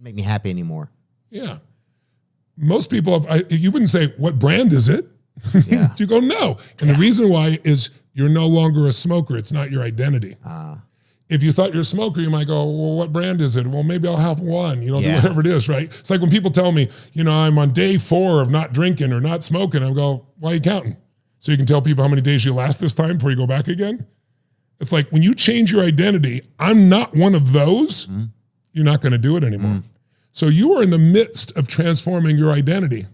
make me happy anymore. Yeah. Most people, you wouldn't say, what brand is it? Yeah. You go, no. And the reason why is you're no longer a smoker. It's not your identity. If you thought you're a smoker, you might go, well, what brand is it? Well, maybe I'll have one, do whatever it is, right? It's like when people tell me, I'm on day 4 of not drinking or not smoking, I go, why are you counting? So you can tell people how many days you last this time before you go back again? It's like when you change your identity, I'm not one of those, you're not going to do it anymore. So you are in the midst of transforming your identity.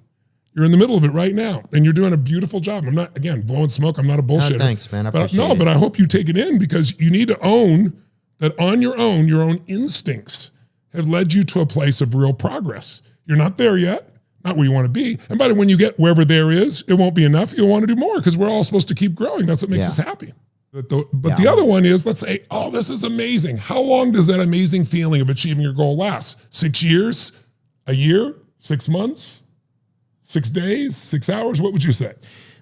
You're in the middle of it right now, and you're doing a beautiful job. I'm not, again, blowing smoke. I'm not a bullshitter. Thanks, man. I appreciate it. But I hope you take it in, because you need to own that on your own instincts have led you to a place of real progress. You're not there yet, not where you want to be. And by the way, when you get wherever there is, it won't be enough. You'll want to do more, because we're all supposed to keep growing. That's what makes us happy. But the other one is, let's say, oh, this is amazing. How long does that amazing feeling of achieving your goal last? 6 years? A year? 6 months? 6 days? 6 hours? What would you say?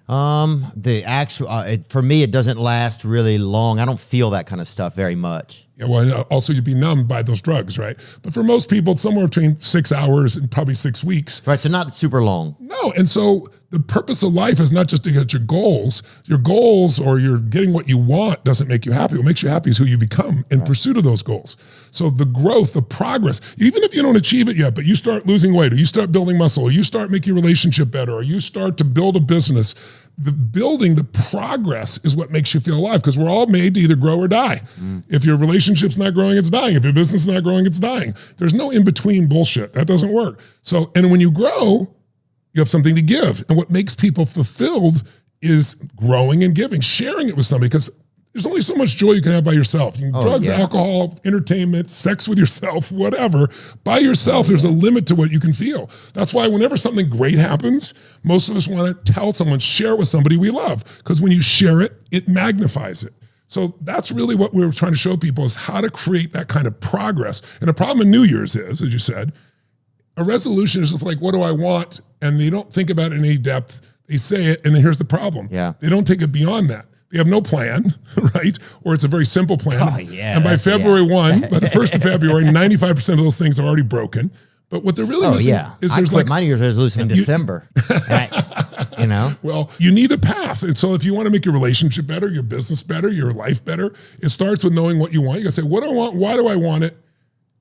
The actual, for me, it doesn't last really long. I don't feel that kind of stuff very much. Yeah, well, also you'd be numbed by those drugs, right? But for most people, it's somewhere between 6 hours and probably 6 weeks. Right, so not super long. No, and so the purpose of life is not just to get your goals. Your goals, or you're getting what you want, doesn't make you happy. What makes you happy is who you become in pursuit of those goals. So the growth, the progress, even if you don't achieve it yet, but you start losing weight, or you start building muscle, or you start making your relationship better, or you start to build a business, the progress is what makes you feel alive, because we're all made to either grow or die. If your relationship's not growing, it's dying. If your business is not growing, it's dying. There's no in-between bullshit. That doesn't work. So, and when you grow, you have something to give. And what makes people fulfilled is growing and giving, sharing it with somebody, because there's only so much joy you can have by yourself. Drugs, alcohol, entertainment, sex with yourself, whatever. By yourself, there's a limit to what you can feel. That's why whenever something great happens, most of us want to tell someone, share it with somebody we love. Because when you share it, it magnifies it. So that's really what we're trying to show people, is how to create that kind of progress. And the problem in New Year's is, as you said, a resolution is just like, what do I want? And they don't think about it in any depth. They say it, and then here's the problem. They don't take it beyond that. They have no plan, right? Or it's a very simple plan. And by February 1, by the 1st of February, 95% of those things are already broken. But what they're really missing is there's like my New Year's resolution in December. Well, you need a path. And so if you want to make your relationship better, your business better, your life better, it starts with knowing what you want. You got to say, what do I want? Why do I want it?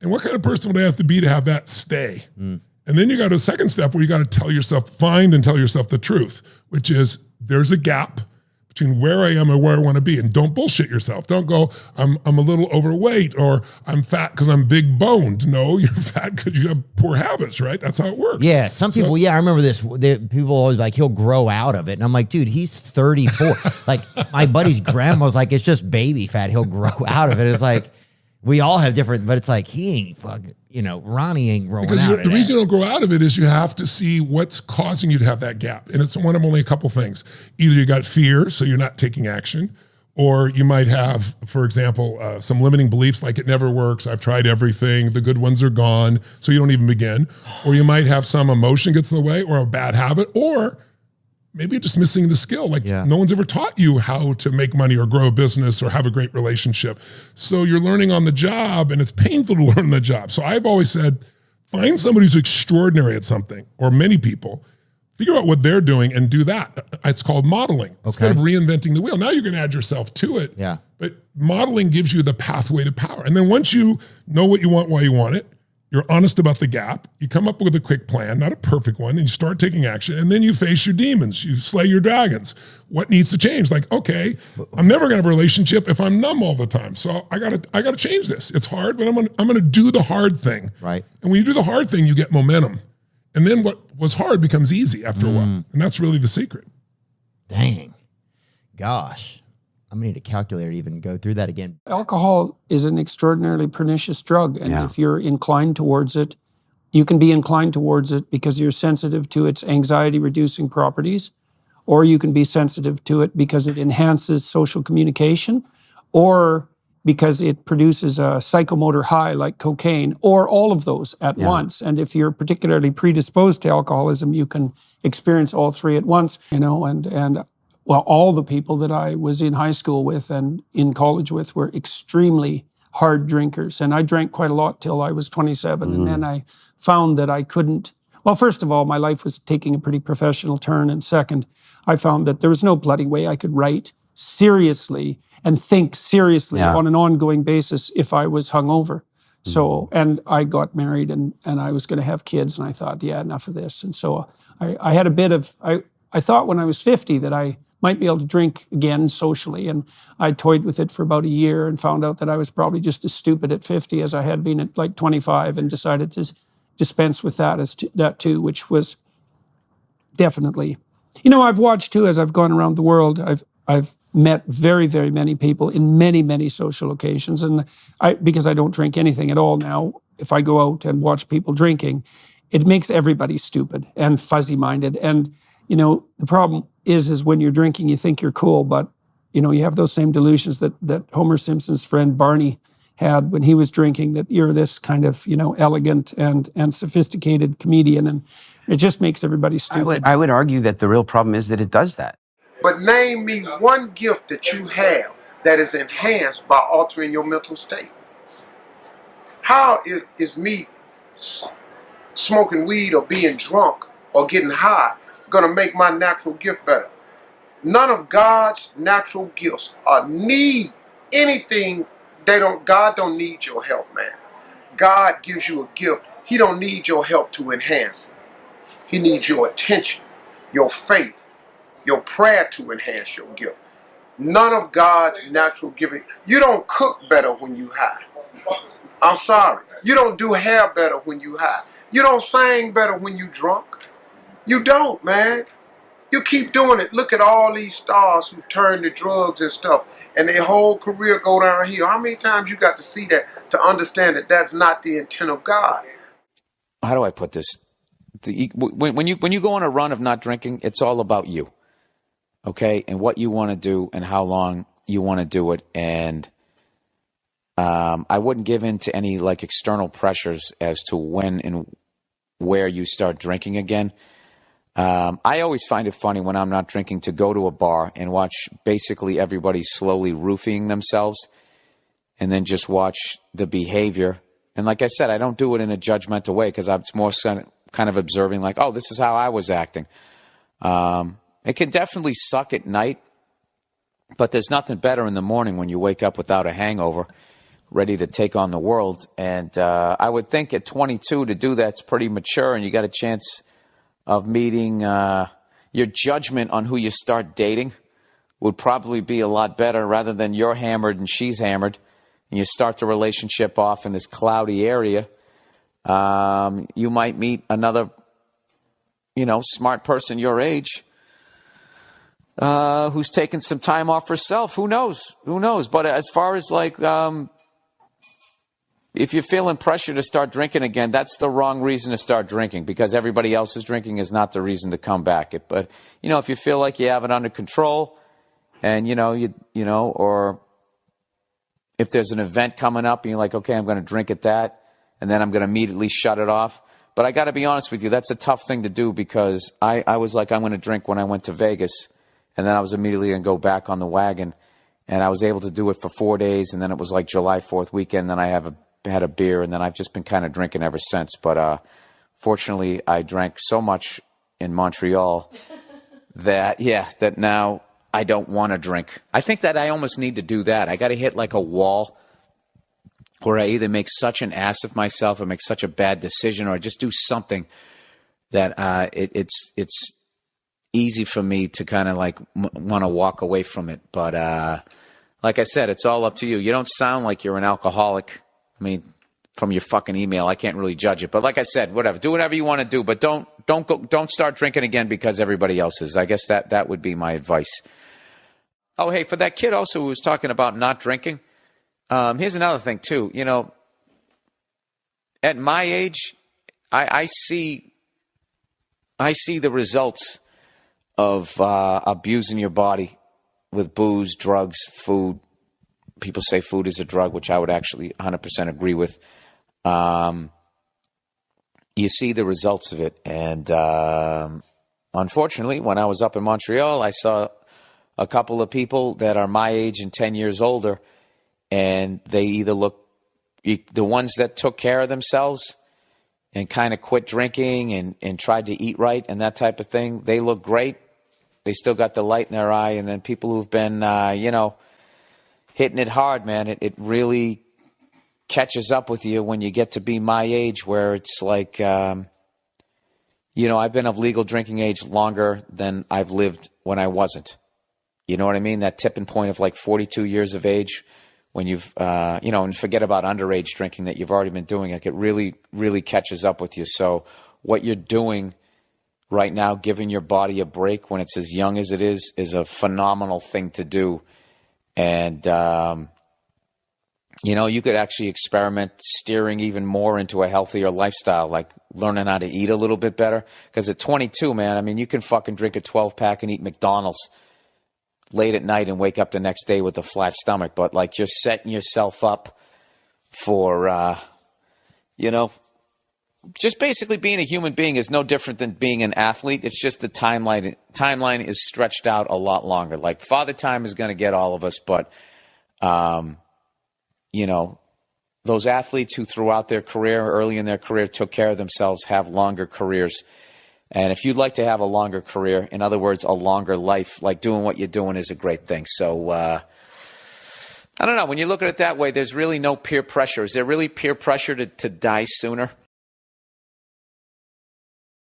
And what kind of person would I have to be to have that stay? And then you got a second step where you got to tell yourself the truth, which is there's a gap between where I am and where I want to be. And don't bullshit yourself. Don't go, I'm a little overweight, or I'm fat because I'm big boned. No, you're fat because you have poor habits, right? That's how it works. Yeah, some people, I remember this. People always like, he'll grow out of it. And I'm like, dude, he's 34. Like my buddy's grandma was like, it's just baby fat. He'll grow out of it. It's like, we all have different, but it's like, he ain't fucking, Ronnie ain't growing out of it. The reason you don't grow out of it is you have to see what's causing you to have that gap. And it's one of only a couple things. Either you got fear, so you're not taking action, or you might have, for example, some limiting beliefs like it never works, I've tried everything, the good ones are gone, so you don't even begin. Or you might have some emotion gets in the way, or a bad habit, or maybe you're just missing the skill. Like no one's ever taught you how to make money or grow a business or have a great relationship. So you're learning on the job, and it's painful to learn on the job. So I've always said, find somebody who's extraordinary at something, or many people, figure out what they're doing and do that. It's called modeling. Instead of reinventing the wheel. Now you can add yourself to it. But modeling gives you the pathway to power. And then once you know what you want, why you want it, you're honest about the gap, you come up with a quick plan, not a perfect one, and you start taking action, and then you face your demons, you slay your dragons. What needs to change? Like, okay, I'm never gonna have a relationship if I'm numb all the time. So I gotta change this. It's hard, but I'm gonna do the hard thing. Right. And when you do the hard thing, you get momentum. And then what was hard becomes easy after a while. And that's really the secret. Dang. Gosh. I'm gonna need a calculator to even go through that again. Alcohol is an extraordinarily pernicious drug. And if you're inclined towards it, you can be inclined towards it because you're sensitive to its anxiety-reducing properties, or you can be sensitive to it because it enhances social communication, or because it produces a psychomotor high like cocaine, or all of those at once. And if you're particularly predisposed to alcoholism, you can experience all three at once, and well, all the people that I was in high school with and in college with were extremely hard drinkers. And I drank quite a lot till I was 27. And then I found that I couldn't. Well, first of all, my life was taking a pretty professional turn. And second, I found that there was no bloody way I could write seriously and think seriously on an ongoing basis if I was hungover. So, and I got married and I was going to have kids, and I thought, yeah, enough of this. And so I had a bit of, I thought when I was 50 that I might be able to drink again socially. And I toyed with it for about a year and found out that I was probably just as stupid at 50 as I had been at like 25, and decided to dispense with that too, which was definitely, I've watched too, as I've gone around the world, I've met very, very many people in many, many social occasions. And because I don't drink anything at all now, if I go out and watch people drinking, it makes everybody stupid and fuzzy-minded. And, the problem is when you're drinking, you think you're cool, but, you have those same delusions that Homer Simpson's friend Barney had when he was drinking, that you're this kind of, elegant and sophisticated comedian. And it just makes everybody stupid. I would argue that the real problem is that it does that. But name me one gift that you have that is enhanced by altering your mental state. How is me smoking weed or being drunk or getting high going to make my natural gift better? None of God's natural gifts need anything. God don't need your help, man. God gives you a gift. He don't need your help to enhance it. He needs your attention, your faith, your prayer to enhance your gift. None of God's natural giving. You don't cook better when you high. I'm sorry. You don't do hair better when you high. You don't sing better when you drunk. You don't, man. You keep doing it. Look at all these stars who turn to drugs and stuff, and their whole career go downhill. How many times you got to see that to understand that that's not the intent of God? How do I put this? When you go on a run of not drinking, it's all about you. Okay, and what you want to do and how long you want to do it. And I wouldn't give in to any like external pressures as to when and where you start drinking again. I always find it funny when I'm not drinking to go to a bar and watch basically everybody slowly roofing themselves, and then just watch the behavior. And like I said, I don't do it in a judgmental way, because I'm more kind of observing like, oh, this is how I was acting. It can definitely suck at night, but there's nothing better in the morning when you wake up without a hangover, ready to take on the world. And I would think at 22 to do that's pretty mature, and you got a chance of meeting your judgment on who you start dating would probably be a lot better, rather than you're hammered and she's hammered, and you start the relationship off in this cloudy area. You might meet another, smart person your age, who's taking some time off herself. Who knows? But as far as like, if you're feeling pressure to start drinking again, that's the wrong reason to start drinking, because everybody else is drinking is not the reason to come back. But, if you feel like you have it under control, and, or if there's an event coming up and you're like, okay, I'm going to drink at that, and then I'm going to immediately shut it off. But I got to be honest with you, that's a tough thing to do, because I was like, I'm going to drink when I went to Vegas, and then I was immediately going to go back on the wagon, and I was able to do it for 4 days, and then it was like July 4th weekend, then I had a beer, and then I've just been kind of drinking ever since. But fortunately, I drank so much in Montreal that now I don't want to drink. I think that I almost need to do that. I got to hit like a wall where I either make such an ass of myself or make such a bad decision, or just do something that it's easy for me to kind of like want to walk away from it. But like I said, it's all up to you. You don't sound like you're an alcoholic. I mean, from your fucking email, I can't really judge it. But like I said, whatever, do whatever you want to do, but don't start drinking again because everybody else is. I guess that would be my advice. Oh, hey, for that kid also who was talking about not drinking, here's another thing too. At my age, I see the results of abusing your body with booze, drugs, food. People say food is a drug, which I would actually 100% agree with. You see the results of it. And unfortunately, when I was up in Montreal, I saw a couple of people that are my age and 10 years older, and they either look the ones that took care of themselves and kind of quit drinking and tried to eat right and that type of thing, they look great. They still got the light in their eye. And then people who've been, hitting it hard, man, it really catches up with you when you get to be my age, where it's like, I've been of legal drinking age longer than I've lived when I wasn't. You know what I mean? That tipping point of like 42 years of age, when you've, and forget about underage drinking that you've already been doing, like it really, really catches up with you. So what you're doing right now, giving your body a break when it's as young as it is a phenomenal thing to do. And, you could actually experiment steering even more into a healthier lifestyle, like learning how to eat a little bit better. Because at 22, man, I mean, you can fucking drink a 12-pack and eat McDonald's late at night and wake up the next day with a flat stomach. But, like, you're setting yourself up for, just basically being a human being is no different than being an athlete. It's just the timeline is stretched out a lot longer. Like, Father Time is going to get all of us, but, those athletes who throughout their career, early in their career, took care of themselves have longer careers. And if you'd like to have a longer career, in other words, a longer life, like doing what you're doing is a great thing. So, I don't know. When you look at it that way, there's really no peer pressure. Is there really peer pressure to die sooner?